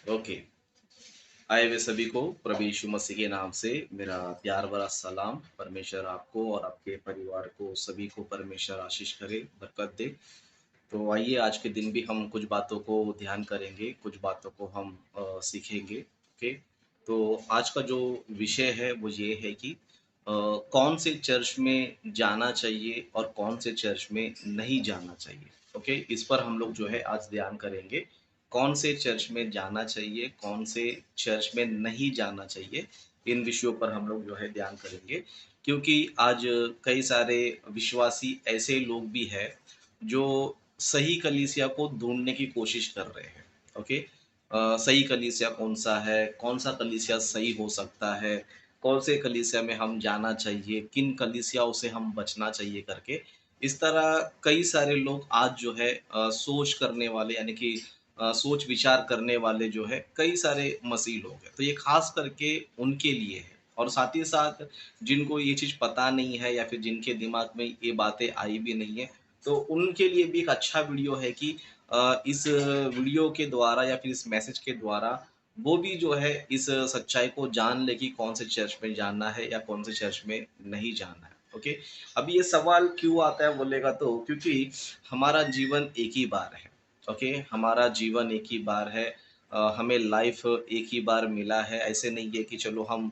Okay. आए हुए सभी को प्रभु यीशु मसीह के नाम से मेरा प्यार भरा सलाम। परमेश्वर आपको और आपके परिवार को सभी को परमेश्वर आशीष करे, बरकत दे। तो आइए आज के दिन भी हम कुछ बातों को ध्यान करेंगे, कुछ बातों को हम सीखेंगे। ओके। तो आज का जो विषय है वो ये है कि कौन से चर्च में जाना चाहिए और कौन से चर्च में नहीं जाना चाहिए। ओके, इस पर हम लोग जो है आज ध्यान करेंगे। कौन से चर्च में जाना चाहिए, कौन से चर्च में नहीं जाना चाहिए, इन विषयों पर हम लोग जो है ध्यान करेंगे। क्योंकि आज कई सारे विश्वासी ऐसे लोग भी हैं जो सही कलीसिया को ढूँढने की कोशिश कर रहे हैं। ओके। सही कलीसिया कौन-सा है? कौन-सा कलीसिया सही हो सकता है? कौन से कलीसिया में हम जाना चाहिए? किन कलीसियाओं से हम बचना चाहिए करके, इस तरह कई सारे लोग आज जो है सोच करने वाले यानी कि सोच विचार करने वाले जो है कई सारे मसीह लोग हैं। तो ये ख़ास करके उनके लिए है और साथ ही साथ जिनको ये चीज़ पता नहीं है या फिर जिनके दिमाग में ये बातें आई भी नहीं है, तो उनके लिए भी एक अच्छा वीडियो है कि इस वीडियो के द्वारा या फिर इस मैसेज के द्वारा वो भी जो है इस सच्चाई को जान ले कि कौन से चर्च में जाना है या कौन से चर्च में नहीं जाना है। ओके। अब ये सवाल क्यों आता है बोलेगा तो क्योंकि हमारा जीवन एक ही बार है। ओके, हमारा जीवन एक ही बार है। हमें लाइफ एक ही बार मिला है। ऐसे नहीं है कि चलो हम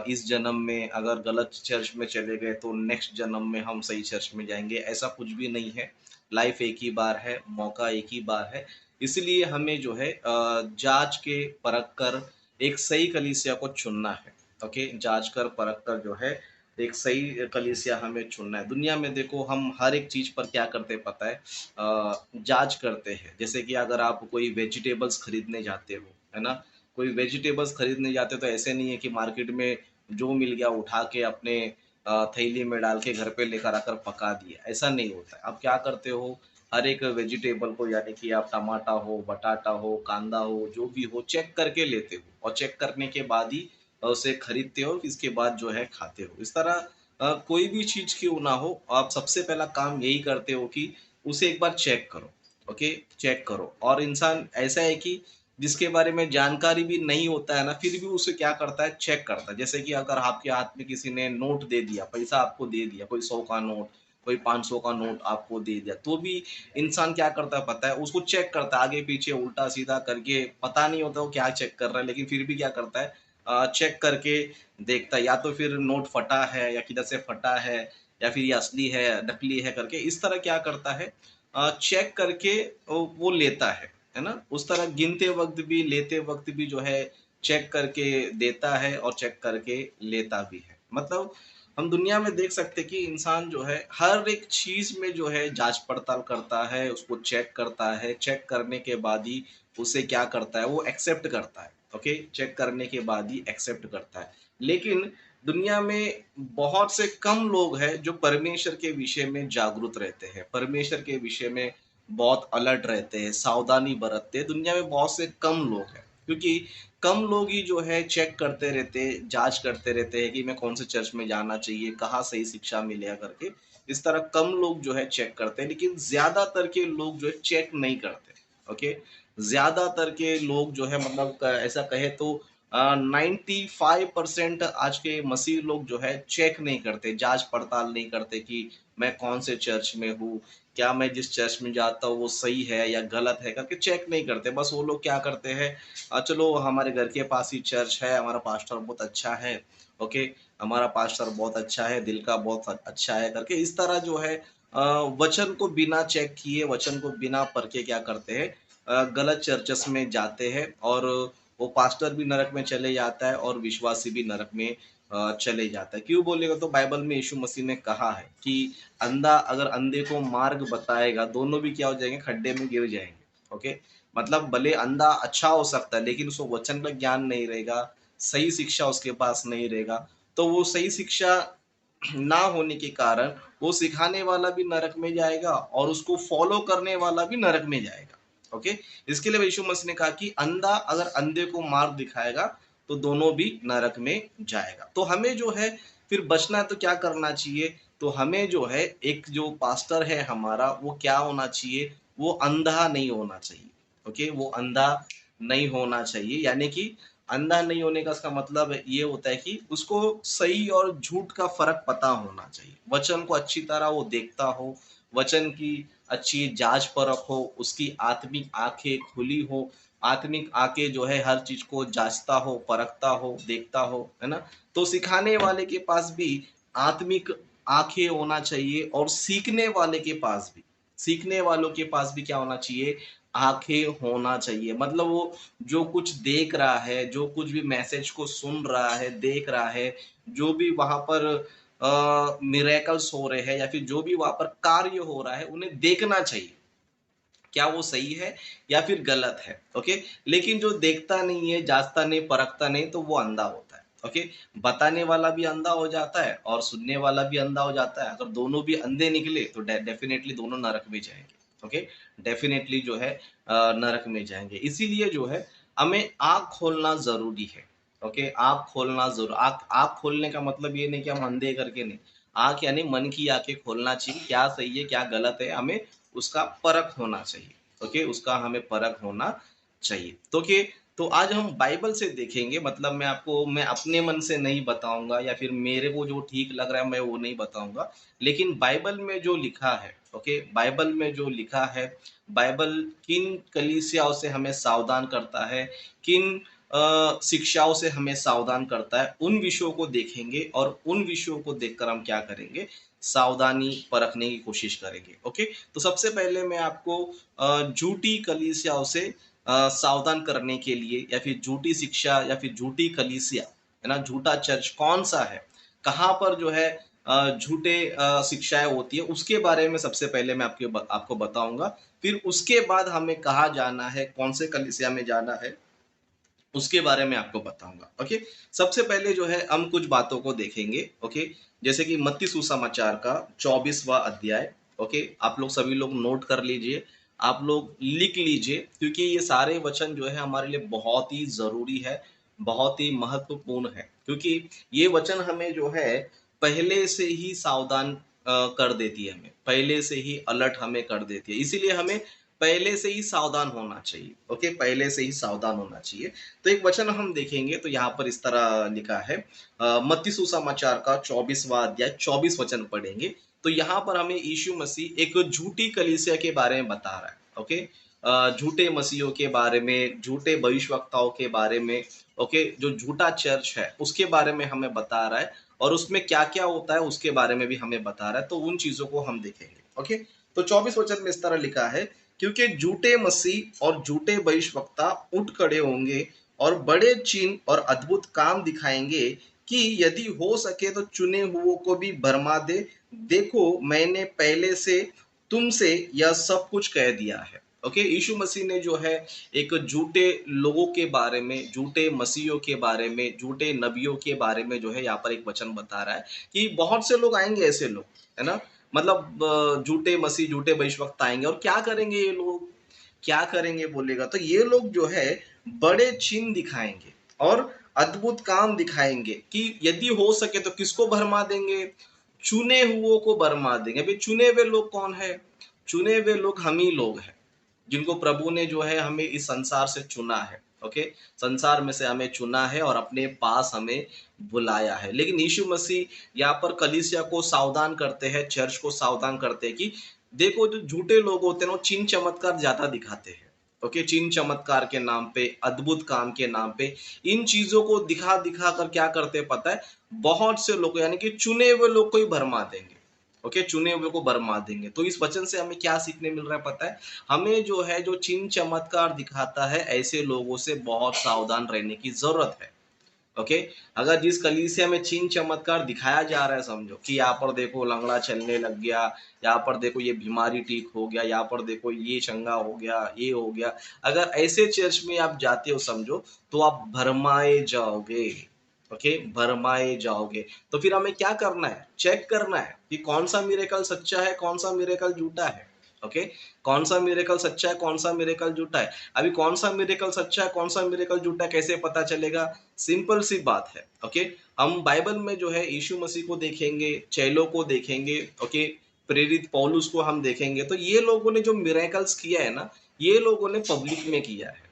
इस जन्म में अगर गलत चर्च में चले गए तो नेक्स्ट जन्म में हम सही चर्च में जाएँगे, ऐसा कुछ भी नहीं है। लाइफ एक ही बार है, मौका एक ही बार है। इसलिए हमें जो है जाँच के परख कर एक सही कलीसिया को चुनना है। ओके, जाँच कर परख कर जो है एक सही कलीसिया हमें चुनना है। दुनिया में देखो हम हर एक चीज़ पर क्या करते हैं पता है? जाँच करते हैं। जैसे कि अगर आप कोई वेजिटेबल्स खरीदने जाते हो, है ना? कोई वेजिटेबल्स खरीदने जाते हो तो ऐसे नहीं है कि मार्केट में जो मिल गया उठा के अपने थैली में डाल के घर पे लेकर आकर पका दिया, ऐसा नहीं होता है। आप क्या करते हो, हर एक वेजिटेबल को यानी कि आप टमाटर हो, बटाटा हो, कांदा हो, जो भी हो चेक करके लेते हो और चेक करने के बाद ही उसे खरीदते हो, इसके बाद जो है खाते हो। इस तरह कोई भी चीज़ क्यों ना हो, आप सबसे पहला काम यही करते हो कि उसे एक बार चेक करो। ओके, चेक करो और इंसान ऐसा है कि जिसके बारे में जानकारी भी नहीं होता है ना, फिर भी उसे क्या करता है, चेक करता है। जैसे कि अगर आपके हाथ में किसी ने नोट दे दिया, पैसा आपको दे दिया, कोई 100 का नोट, कोई 500 का नोट आपको दे दिया, तो भी इंसान क्या करता है पता है, उसको चेक करता है आगे-पीछे, उल्टा-सीधा करके, पता नहीं होता वो क्या चेक कर रहा है, लेकिन फिर भी क्या करता है चेक करके देखता है, या तो फिर नोट फटा है या किधर से फटा है या फिर ये असली है, नकली है करके, इस तरह क्या करता है चेक करके वो लेता है ना? उस तरह गिनते वक़्त भी, लेते वक़्त भी जो है चेक करके देता है और चेक करके लेता भी है। मतलब हम दुनिया में देख सकते हैं कि इंसान जो है हर एक चीज़ में जो है जाँच-पड़ताल करता है, उसको चेक करता है, चेक करने के बाद ही उसे क्या करता है, वो एक्सेप्ट करता है। ओके? चेक करने के बाद ही एक्सेप्ट करता है। लेकिन दुनिया में बहुत से कम लोग हैं जो परमेश्वर के विषय में जागरूक रहते हैं, परमेश्वर के विषय में बहुत अलर्ट रहते हैं, सावधानी बरतते हैं। दुनिया में बहुत से कम लोग हैं, क्योंकि कम लोग ही जो है चेक करते रहते हैं, जाँच करते रहते हैं कि मैं कौन से चर्च में जाना चाहिए, कहाँ सही शिक्षा मिलेगा करके। इस तरह कम लोग जो है चेक करते हैं, लेकिन ज़्यादातर के लोग जो है चेक नहीं करते। ओके? ज़्यादातर के लोग जो है मतलब क ऐसा कहें तो 95% आज के मसीह लोग जो है चेक नहीं करते, जाँच-पड़ताल नहीं करते कि मैं कौन से चर्च में हूँ, क्या मैं जिस चर्च में जाता हूँ वो सही है या गलत है करके चेक नहीं करते। बस वो लोग क्या करते हैं चलो हमारे घर के पास ही चर्च है, हमारा पास्टर बहुत अच्छा है, ओके, हमारा पास्टर बहुत अच्छा है, दिल का बहुत अच्छा है करके इस तरह जो है वचन को बिना चेक किए, वचन को बिना परखे क्या करते हैं गलत चर्चेस में जाते हैं और वो पास्टर भी नरक में चले जाता है और विश्वासी भी नरक में चले जाता है। क्यों बोलेगा तो बाइबल में यीशु मसीह ने कहा है कि अंधा अगर अंधे को मार्ग बताएगा, दोनों भी क्या हो जाएँगे, खड्डे में गिर जाएँगे। ओके? मतलब भले अंधा अच्छा हो सकता है, लेकिन उसको वचन का ज्ञान नहीं रहेगा, सही शिक्षा उसके पास नहीं रहेगा, तो वो सही शिक्षा ना होने के कारण वो सिखाने वाला भी नरक में जाएगा और उसको फॉलो करने वाला भी नरक में जाएगा। ओके? इसके लिए यीशु मसीह ने कहा कि अंधा अगर अंधे को मार्ग दिखाएगा, तो दोनों भी नरक में जाएगा। तो हमें जो है फिर बचना है तो क्या करना चाहिए? तो हमें जो है एक जो पास्टर है हमारा वो क्या होना चाहिए? वो अंधा नहीं होना चाहिए। ओके? वो अंधा नहीं होना चाहिए, यानी कि अंधा नहीं होने का इसका मतलब ये होता है कि उसको सही और झूठ का फ़र्क पता होना चाहिए। वचन को अच्छी तरह वो देखता हो, वचन की अच्छी जाँच-परख हो, उसकी आत्मिक आँखें खुली हो, आत्मिक आँखें जो है हर चीज़ को जाँचता हो, परखता हो, देखता हो, है ना? तो सिखाने वाले के पास भी आत्मिक आँखें होना चाहिए और सीखने वालों के पास भी क्या होना चाहिए? आँखें होना चाहिए। मतलब वो जो कुछ देख रहा है, जो कुछ भी मैसेज को सुन रहा है, देख रहा है, जो भी वहाँ पर मिरेकल्स हो रहे हैं या फिर जो भी वहाँ पर कार्य हो रहा है, उन्हें देखना चाहिए। क्या वो सही है या फिर गलत है, ओके? लेकिन जो देखता नहीं है, जाँचता नहीं, परखता नहीं, तो वो अंधा होता है, ओके? बताने वाला भी अंधा हो जाता है और सुनने वाला भी अंधा हो जाता है। अगर दोनों भी अंधे निकले तो डेफ़िनेटली दोनों नरक में जाएँगे, ओके? डेफ़िनेटली जो है नरक में जाएँगे। इसीलिए जो है हमें आँख खोलना ज़रूरी है, ओके? आँख खोलना आँख आँख खोलने का मतलब ये नहीं कि हम अंधे करके नहीं, आँख यानी मन की आँखें खोलना चाहिए, क्या सही है, क्या गलत है, हमें उसका परख होना चाहिए, ओके? उसका हमें परख होना चाहिए। तो आज हम बाइबल से देखेंगे, मतलब मैं अपने मन से नहीं बताऊँगा या फिर मेरे को जो ठीक लग रहा है मैं वो नहीं बताऊँगा। लेकिन बाइबल में जो लिखा है, ओके? बाइबल में जो लिखा है, बाइबल किन कलीसियाओं से हमें सावधान करता है, किन शिक्षाओं से हमें सावधान करता है, उन विषयों को देखेंगे और उन विषयों को देखकर हम क्या करेंगे? सावधानी परखने की कोशिश करेंगे, ओके? तो सबसे पहले मैं आपको झूठी कलीसियाओं से सावधान करने के लिए या फिर झूठी शिक्षा या फिर झूठी कलीसिया, है ना? झूठा चर्च कौन-सा है? कहाँ पर जो है झूठे शिक्षाएँ होती है, उसके बारे में सबसे पहले मैं आपको बताऊँगा। फिर उसके बाद हमें कहाँ जाना है, कौन से कलीसिया में जाना है, उसके बारे में आपको बताऊँगा, ओके? सबसे पहले जो है हम कुछ बातों को देखेंगे, ओके? जैसे कि मत्ती सुसमाचार का 24वाँ अध्याय, ओके? आप लोग सभी लोग नोट कर लीजिए, आप लोग लिख लीजिए, क्योंकि ये सारे वचन जो है हमारे लिए बहुत ही ज़रूरी है, बहुत ही महत्वपूर्ण है। क्योंकि ये वचन हमें जो है पहले से ही सावधान कर देती है हमें, पहले से ही अलर्ट हमें कर देती है। इसीलिए हमें पहले से ही सावधान होना चाहिए, ओके? पहले से ही सावधान होना चाहिए। तो एक वचन हम देखेंगे, तो यहाँ पर इस तरह लिखा है, मत्ती सुसमाचार का 24वाँ अध्याय 24 वचन पढ़ेंगे। तो यहाँ पर हमें यीशु मसीह एक झूठी कलीसिया के बारे में बता रहा है, ओके? झूठे मसीहों के बारे में, झूठे भविष्यवक्ताओं के बारे में, ओके? जो झूठा चर्च है, उसके बारे में हमें बता रहा है और उसमें क्या-क्या होता है, उसके बारे में भी हमें बता रहा है। तो उन चीज़ों को हम देखेंगे, ओके? तो 24 वचन में इस तरह लिखा है, क्योंकि झूठे मसीह और झूठे भविष्यवक्ता उठ खड़े होंगे और बड़े चिन्ह और अद्भुत काम दिखाएंगे कि यदि हो सके तो चुने हुओं को भी भरमा दे। देखो, मैंने पहले से तुमसे यह सब कुछ कह दिया है, ओके? यीशु मसीह ने जो है एक झूठे लोगों के बारे में, झूठे मसीहों के बारे में, झूठे नबियों के बारे में जो है यहाँ पर एक वचन बता रहा है कि बहुत से लोग आएंगे, ऐसे लोग, है ना? मतलब झूठे मसीह, झूठे भविष्यवक्ता आएँगे और क्या करेंगे ये लोग? क्या करेंगे बोलिएगा, तो ये लोग जो है बड़े चिन्ह दिखाएँगे और अद्भुत काम दिखाएँगे कि यदि हो सके तो किसको भरमा देंगे? चुने हुओं को भरमा देंगे। अभी चुने हुए लोग कौन है? चुने हुए लोग हम ही लोग हैं, जिनको प्रभु ने जो है हमें इस संसार से चुना है, ओके? संसार में से हमें चुना है और अपने पास हमें बुलाया है। लेकिन यीशु मसीह यहाँ पर कलीसिया को सावधान करते हैं, चर्च को सावधान करते हैं कि देखो, जो झूठे लोग होते हैं ना, वो चिन्ह चमत्कार ज़्यादा दिखाते हैं, ओके? चिन्ह चमत्कार के नाम पे, अद्भुत काम के नाम पे, इन चीज़ों को दिखा-दिखा कर क्या करते हैं पता है? बहुत से लोग, यानी कि चुने हुए लोग को ही भरमा देंगे। ओके, चुने हुए को बर्मा देंगे। तो इस वचन से हमें क्या सीखने मिल रहा है पता है? हमें जो है, जो चिन्ह चमत्कार दिखाता है, ऐसे लोगों से बहुत सावधान रहने की ज़रूरत है। ओके? अगर जिस कलीसिया में चिन्ह चमत्कार दिखाया जा रहा है, समझो कि यहाँ पर देखो लंगड़ा चलने लग गया, यहाँ पर देखो ये बीमारी ठीक हो गया, यहाँ पर देखो ये चंगा हो गया, ये हो गया। अगर ऐसे चर्च में आप जाते हो समझो, तो आप भरमाए जाओगे। ओके? भरमाए जाओगे। तो फिर हमें क्या करना है? चेक करना है कि कौन-सा मिरेकल सच्चा है, कौन-सा मिरेकल झूठा है। ओके? कौन-सा मिरेकल सच्चा है, कौन-सा मिरेकल झूठा है। अभी कौन-सा मिरेकल सच्चा है, कौन-सा मिरेकल झूठा है, कैसे पता चलेगा? सिंपल सी बात है, ओके? हम बाइबल में जो है यीशु मसीह को देखेंगे, चेलों को देखेंगे, ओके? प्रेरित पौलुस को हम देखेंगे, तो ये लोगों ने जो मिरेकल्स किया है ना, ये लोगों ने पब्लिक में किया है।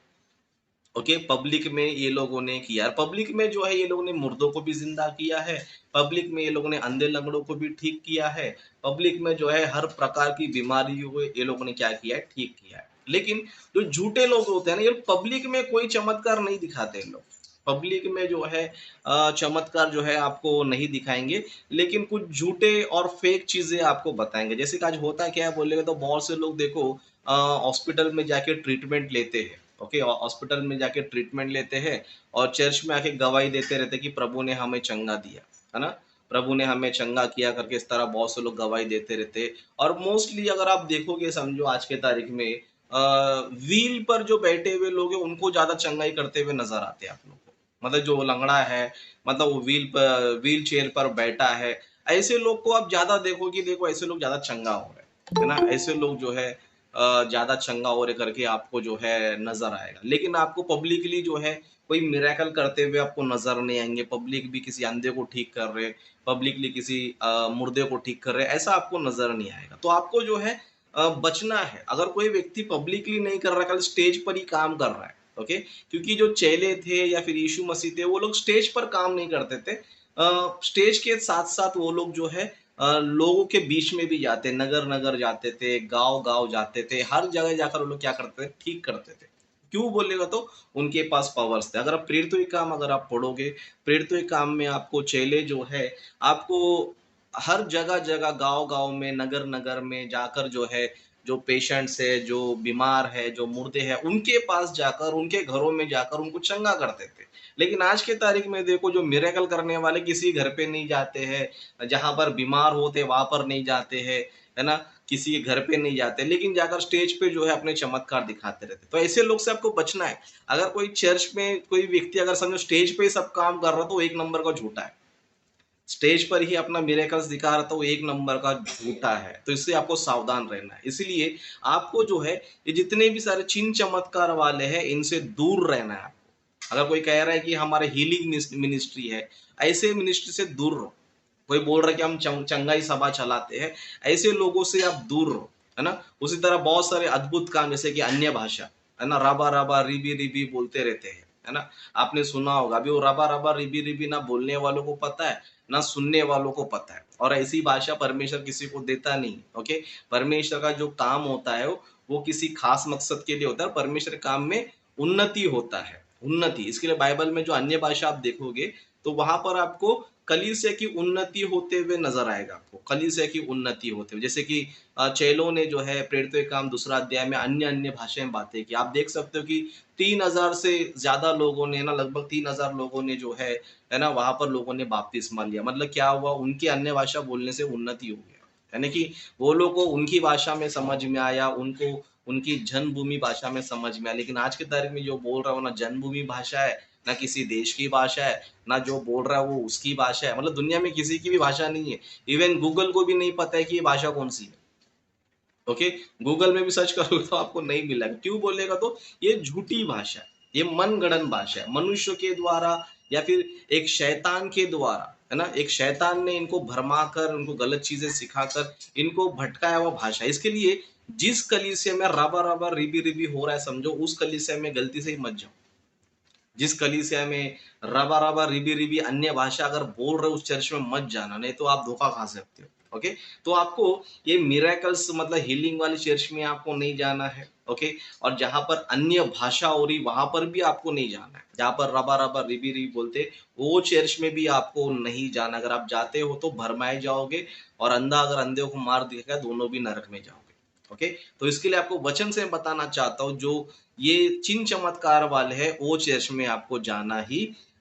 ओके, पब्लिक में ये लोगों ने किया, पब्लिक में जो है ये लोगों ने मुर्दों को भी जिंदा किया है, पब्लिक में ये लोगों ने अंधे लंगड़ों को भी ठीक किया है, पब्लिक में जो है हर प्रकार की बीमारियों को ये लोगों ने क्या किया है, ठीक किया है। लेकिन जो झूठे लोग होते हैं ना, ये पब्लिक में कोई चमत्कार नहीं दिखाते हैं लोग, पब्लिक में जो है चमत्कार जो है आपको नहीं दिखाएंगे, लेकिन कुछ झूठे और फेक चीजें आपको बताएंगे। जैसे कि आज होता क्या है बोलेगा तो बहुत से लोग देखो हॉस्पिटल में जाके ट्रीटमेंट लेते हैं, ओके, हॉस्पिटल में जाके ट्रीटमेंट लेते हैं और चर्च में आके गवाही देते रहते कि प्रभु ने हमें चंगा दिया, है ना, प्रभु ने हमें चंगा किया करके इस तरह बहुत से लोग गवाही देते रहते हैं। और मोस्टली अगर आप देखोगे समझो आज के तारीख में व्हील पर जो बैठे हुए लोग हैं उनको ज्यादा चंगाई करते हुए नजर आते हैं आप लोग को, मतलब जो लंगड़ा है, मतलब वो व्हील चेयर पर बैठा है, ऐसे लोग को आप ज्यादा देखोगे, देखो ऐसे लोग ज्यादा चंगा हो रहे हैं, है ना, ऐसे लोग जो है ज्यादा चंगा हो रहे करके आपको जो है नजर आएगा। लेकिन आपको पब्लिकली जो है कोई मिरेकल करते हुए आपको नजर नहीं आएंगे, पब्लिक भी किसी अंधे को ठीक कर रहे, पब्लिकली किसी मुर्दे को ठीक कर रहे, ऐसा आपको नजर नहीं आएगा। तो आपको जो है बचना है। अगर कोई व्यक्ति पब्लिकली नहीं कर रहा, कल स्टेज पर ही काम कर रहा है, ओके, क्योंकि जो चेले थे या फिर यीशु मसीह थे वो लोग स्टेज पर काम नहीं करते थे, स्टेज के साथ साथ वो लोग जो है लोगों के बीच में भी जाते, नगर नगर जाते थे, गांव गांव जाते थे, हर जगह जाकर वो लोग क्या करते थे, ठीक करते थे। क्यों बोलेगा तो उनके पास पावर्स थे। अगर आप प्रेरितों के काम अगर आप पढ़ोगे, प्रेरितों के काम में आपको चेले जो है आपको हर जगह जगह गांव गांव में नगर नगर में जाकर जो है जो पेशेंट्स है, जो बीमार है, जो मुर्दे हैं, उनके पास जाकर उनके घरों में जाकर उनको चंगा करते थे। लेकिन आज के तारीख में देखो जो मिरेकल करने वाले किसी घर पे नहीं जाते हैं, जहां पर बीमार होते वहां पर नहीं जाते हैं, है ना, किसी के घर पे नहीं जाते, लेकिन जाकर स्टेज पे जो है अपने चमत्कार दिखाते रहते। तो ऐसे लोग से आपको बचना है। अगर कोई चर्च में कोई व्यक्ति अगर समझो स्टेज पे ही सब काम कर रहा तो एक नंबर का झूठा है, स्टेज पर ही अपना मिरेकल्स दिखा रहा था वो एक नंबर का झूठा है। तो इससे आपको सावधान रहना है। इसलिए आपको जो है ये जितने भी सारे चिन्ह चमत्कार वाले हैं इनसे दूर रहना है आपको। अगर कोई कह रहा है कि हमारे हीलिंग मिनिस्ट्री है, ऐसे मिनिस्ट्री से दूर रहो। कोई बोल रहा है कि हम चंगाई सभा चलाते हैं, ऐसे लोगों से आप दूर रहो, है ना। उसी तरह बहुत सारे अद्भुत काम जैसे कि अन्य भाषा, है ना, राबा राबा रिबी रिबी बोलते रहते हैं, है ना, आपने सुना होगा। अभी वो राबा राबा रिबी रिबी ना बोलने वालों को पता है ना सुनने वालों को पता है, और ऐसी भाषा परमेश्वर किसी को देता नहीं, ओके। परमेश्वर का जो काम होता है वो किसी खास मकसद के लिए होता है। परमेश्वर काम में उन्नति होता है, उन्नति। इसके लिए बाइबल में जो अन्य भाषा आप देखोगे तो वहां पर आपको कलीसिया की उन्नति होते हुए नजर आएगा, आपको कलीसिया की उन्नति होते हुए। जैसे कि चेलों ने जो है प्रेरितों के काम दूसरा अध्याय में अन्य अन्य भाषाएं बातें की, आप देख सकते हो कि 3,000 से ज्यादा लोगों ने ना, लगभग 3,000 लोगों ने जो है ना, वहां पर लोगों ने बपतिस्मा लिया। मतलब क्या हुआ, उनकी अन्य भाषा बोलने से उन्नति हो गया, यानी कि वो लोग को उनकी भाषा में समझ में आया, उनको उनकी जन्मभूमि भाषा में समझ में आया। लेकिन आज के तारीख में जो बोल रहा हो ना जन्मभूमि भाषा है, ना किसी देश की भाषा है, ना जो बोल रहा है वो उसकी भाषा है। मतलब दुनिया में किसी की भी भाषा नहीं है। इवन गूगल को भी नहीं पता है कि ये भाषा कौन सी है, ओके। गूगल में भी सर्च करोगे तो आपको नहीं मिलेगा। क्यों बोलेगा तो ये झूठी भाषा है, ये मनगढ़ंत भाषा है, मनुष्य के द्वारा या फिर एक शैतान के द्वारा, है ना, एक शैतान ने इनको भरमा कर, उनको गलत चीजें सिखाकर इनको भटकाया हुआ भाषा है। इसके लिए जिस कलीसिया में रबा रबा रिबी रिबी हो रहा है समझो उस कलीसिया में गलती से ही मत जाओ। जिस कलीसिया में रबा रबा रिबी रिबी अन्य भाषा अगर बोल रहे हो उस चर्च में मत जाना, नहीं तो आप धोखा खा सकते हो, ओके। तो आपको ये मिरेकल्स मतलब हीलिंग वाली चर्च में आपको नहीं जाना है, ओके। और जहां पर अन्य भाषा हो रही वहां पर भी आपको नहीं जाना है, जहां पर रबा रबा रिबी रिबी बोलते वो चर्च में भी आपको नहीं जाना। अगर आप जाते हो तो भरमाए जाओगे, और अंधा अगर अंधे को मार देगा दोनों भी नरक में जाओगे, ओके। तो इसके लिए आपको वचन से बताना चाहता हूँ जो ये चिन्ह चमत्कार वाले है वो चर्च में आपको जाना ही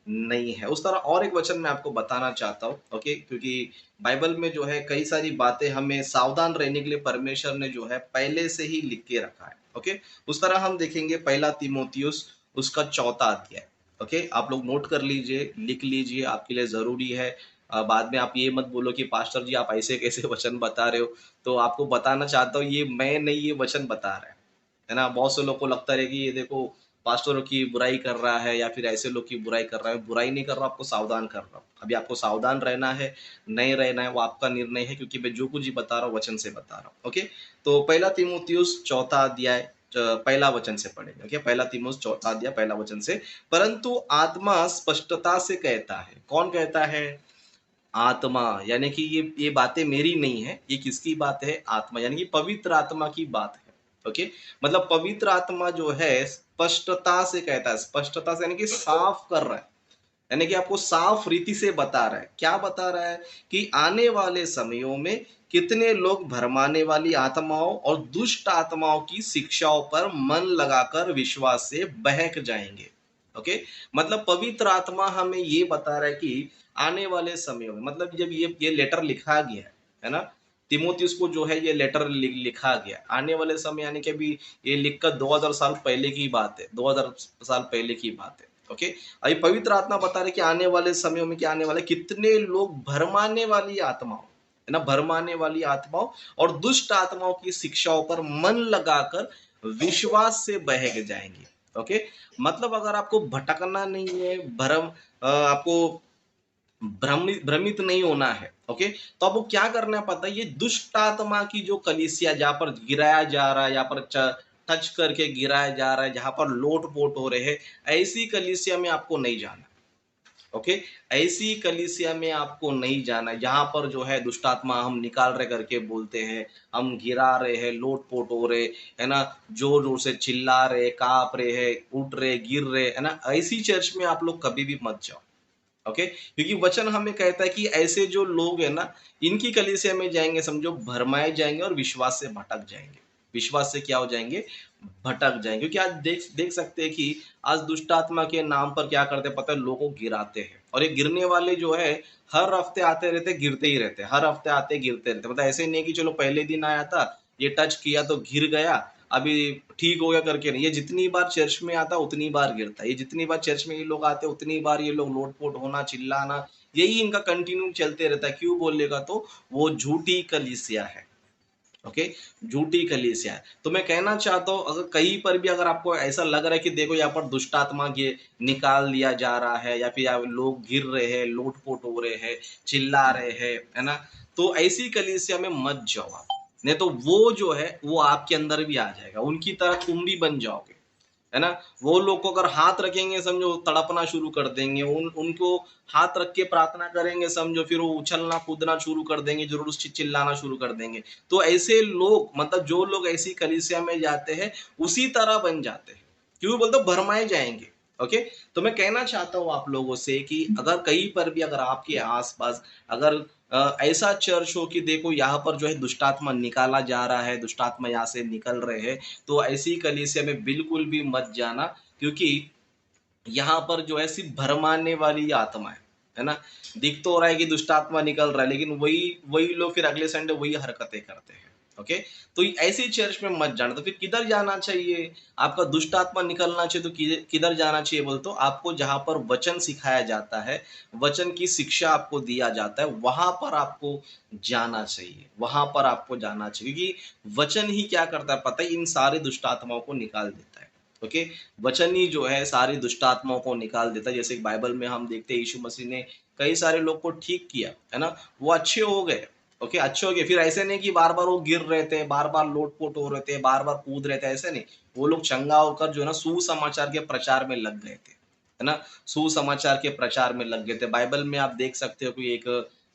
नहीं है। उस तरह और एक वचन मैं आपको बताना चाहता हूँ, ओके, क्योंकि बाइबल में जो है कई सारी बातें हमें सावधान रहने के लिए परमेश्वर ने जो है पहले से ही लिख के रखा है, ओके। उस तरह हम देखेंगे पहला तीमुथियुस उसका 4था अध्याय, ओके। आप लोग नोट कर लीजिए, लिख लीजिए, आपके लिए जरूरी है। बाद में आप ये मत बोलो कि पास्टर जी आप ऐसे कैसे वचन बता रहे हो। तो आपको बताना चाहता हूँ ये मैं नहीं, ये वचन बता रहा है ना। बहुत से लोग को लगता है कि ये देखो पास्टरों की बुराई कर रहा है या फिर ऐसे लोग की बुराई कर रहा है। बुराई नहीं कर रहा, आपको सावधान कर रहा हूँ। अभी आपको सावधान रहना है नहीं रहना है वो आपका निर्णय है, क्योंकि मैं जो कुछ ही बता रहा हूँ वचन से बता रहा हूँ, ओके। तो पहला तीमुथियुस 4था अध्याय पहला वचन से पढ़ेंगे। ओके, पहला तीमुस चौथा अध्याय पहला वचन से। परंतु आत्मा स्पष्टता से कहता है। कौन कहता है? आत्मा। यानी कि ये बातें मेरी नहीं है, ये किसकी बात है? आत्मा, यानी कि पवित्र आत्मा की बात है। ओके, मतलब पवित्र आत्मा जो है स्पष्टता से कहता है। स्पष्टता से यानी कि साफ कर रहा है, यानी कि आपको साफ रीति से बता रहा है। क्या बता रहा है? कि आने वाले समयों में कितने लोग भरमाने वाली आत्माओं और दुष्ट आत्माओं की शिक्षाओं पर मन लगाकर विश्वास से बहक जाएंगे। ओके, मतलब पवित्र आत्मा हमें ये बता रहा है कि आने वाले समयों में, मतलब जब ये लेटर लिखा गया है ना, तिमोथियुस को जो है ये लेटर लिखा गया आने वाले समय, यानी कि अभी ये लिखकर 2000 साल पहले की बात है, 2000 साल पहले की बात है। ओके, अभी पवित्र आत्मा बता रहे कि आने वाले समयों में क्या आने वाले, कितने लोग भरमाने वाली आत्माओं, है ना, भरमाने वाली आत्माओं और दुष्ट आत्माओं की शिक्षाओं पर मन लगाकर विश्वास से बहक जाएंगे। ओके, मतलब अगर आपको भटकना नहीं है, आपको भ्रमित नहीं होना है। ओके, तो अब वो क्या करना है पता है? ये दुष्ट आत्मा की जो कलीसिया जहां पर गिराया जा रहा है, यहाँ पर टच करके गिराया जा रहा है, जहां पर लोट पोट हो रहे हैं, ऐसी कलीसिया में आपको नहीं जाना। ओके, ऐसी कलीसिया में आपको नहीं जाना, यहाँ पर जो है दुष्टात्मा हम निकाल रहे करके बोलते हैं, हम गिरा रहे हैं, लोट पोट हो रहे, है ना, जोर जोर से चिल्ला रहे, कांप रहे हैं, उठ रहे, गिर रहे, है ना, ऐसी चर्च में आप लोग कभी भी मत जाओ। ओके, क्योंकि वचन हमें कहता है कि ऐसे जो लोग है ना, इनकी कलीसिया में जाएंगे, समझो भरमाए जाएंगे और विश्वास से भटक जाएंगे। विश्वास से क्या हो जाएंगे? भटक जाएंगे। क्योंकि आज देख देख सकते हैं कि आज दुष्ट आत्मा के नाम पर क्या करते हैं पता है? लोगों को गिराते हैं, और ये गिरने वाले जो है हर हफ्ते आते रहते, गिरते ही रहते, हर हफ्ते आते गिरते रहते। मतलब ऐसे नहीं कि चलो पहले दिन आया था, ये टच किया तो गिर गया, अभी ठीक हो गया करके नहीं। ये जितनी बार चर्च में आता उतनी बार गिरता है, ये जितनी बार चर्च में ये लोग आते उतनी बार ये लोग लोटपोट होना, चिल्लाना, यही इनका कंटिन्यू चलते रहता है। क्यों बोलेगा? तो वो झूठी कलीसिया है। ओके, झूठी कलीसिया है। तो मैं कहना चाहता हूँ, अगर कहीं पर भी अगर आपको ऐसा लग रहा है कि देखो यहाँ पर दुष्ट आत्मा ये निकाल दिया जा रहा है, या फिर लोग गिर रहे हैं, लोटपोट हो रहे हैं, चिल्ला रहे हैं, है ना, तो ऐसी कलीसिया में मत जाओ आप। नहीं तो वो जो है वो आपके अंदर भी आ जाएगा, उनकी तरह तुम भी बन जाओगे, है ना। वो लोग को अगर हाथ रखेंगे समझो तड़पना शुरू कर देंगे, उनको हाथ रख के प्रार्थना करेंगे समझो, फिर वो उछलना कूदना शुरू कर देंगे, जरूर चिल्लाना शुरू कर देंगे। तो ऐसे लोग, मतलब जो लोग ऐसी कलीसिया में जाते हैं उसी तरह बन जाते हैं। क्यों बोलते? भरमाए जाएंगे। ओके, तो मैं कहना चाहता हूँ आप लोगों से कि अगर कहीं पर भी अगर आपके आसपास अगर ऐसा चर्च हो कि देखो यहाँ पर जो है दुष्टात्मा निकाला जा रहा है, दुष्टात्मा यहाँ से निकल रहे हैं, तो ऐसी कलीसिया में बिल्कुल भी मत जाना। क्योंकि यहाँ पर जो है सिर्फ भरमाने वाली आत्मा है ना। दिख तो रहा है कि दुष्टात्मा निकल रहा है, लेकिन वही वही लोग फिर अगले संडे वही हरकतें करते हैं। ओके, तो ऐसी चर्च में मत जाना। तो फिर किधर जाना चाहिए? आपका दुष्ट आत्मा निकलना चाहिए तो किधर जाना चाहिए बोल? तो आपको जहां पर वचन सिखाया जाता है, वचन की शिक्षा आपको दिया जाता है, वहां पर आपको जाना चाहिए, वहां पर आपको जाना चाहिए। क्योंकि वचन ही क्या करता है पता है? इन सारे दुष्ट आत्माओं को निकाल देता है। ओके, वचन ही जो है सारी दुष्ट आत्माओं को निकाल देता है। जैसे बाइबल में हम देखते हैं यीशु मसीह ने कई सारे लोग को ठीक किया, है ना, वो अच्छे हो गए। ओके, अच्छे हो गए, फिर ऐसे नहीं कि बार बार वो गिर रहे थे, बार बार लोटपोट हो रहे थे, बार बार कूद रहे थे, ऐसे नहीं। वो लोग चंगा होकर जो है ना सुसमाचार के प्रचार में लग गए थे, है ना, सुसमाचार के प्रचार में लग गए थे। बाइबल में आप देख सकते हो कि एक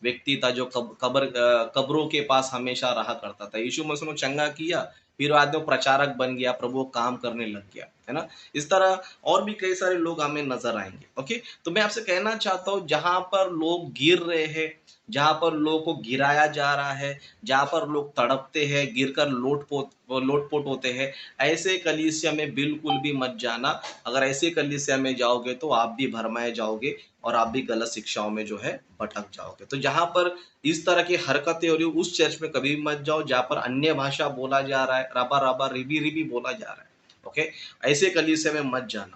व्यक्ति था जो कब्रों के पास हमेशा रहा करता था। यीशु मसीह ने चंगा किया, फिर बाद में प्रचारक बन गया, प्रभु काम करने लग गया, है ना। इस तरह और भी कई सारे लोग हमें नजर आएंगे। ओके, तो मैं आपसे कहना चाहता हूँ जहां पर लोग गिर रहे हैं, जहां पर लोगों को गिराया जा रहा है, जहां पर लोग तड़पते हैं, गिरकर लोटपोट होते हैं, ऐसे कलीसिया में बिल्कुल भी मत जाना। अगर ऐसे कलीसिया में जाओगे तो आप भी भरमाए जाओगे और आप भी गलत शिक्षाओं में जो है भटक जाओगे। तो जहां पर इस तरह की हरकतें हो रही है उस चर्च में कभी मत जाओ जहां पर अन्य भाषा बोला जा रहा है, रबा रबा रिबी रिबी बोला जा रहा है। ओके, ऐसे कलीसिया में मत जाना।